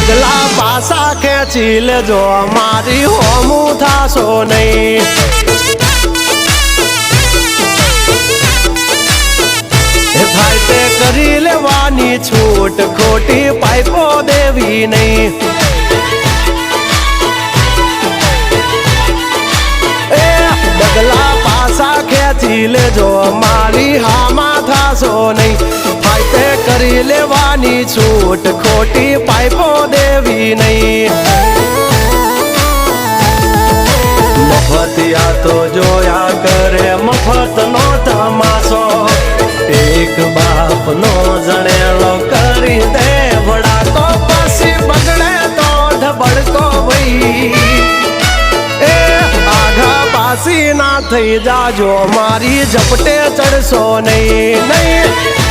ડગલા પાસા ખેંચી લેજો મારી હોમું થાશો નહીં થાય તે કરી લેવાની છૂટ ખોટી પાઇપો દેવી નહીં એ ડગલા પાસા ખેંચી લેજો મારી હામાં થાશો નહીં થાય તે કરી લેવાની છૂટ ખોટી પાઇપો દેવી નહીં મફતિયા તો જોયા કરે મફત નો તમાશો એક બાપ નો જણેલો કરી દે ભડા તો પછી બગડે તો ઢબડકો ભાઈ એ આઘા પાસી ના થઈ જાજો મારી ઝપટે ચડશો નહીં નહીં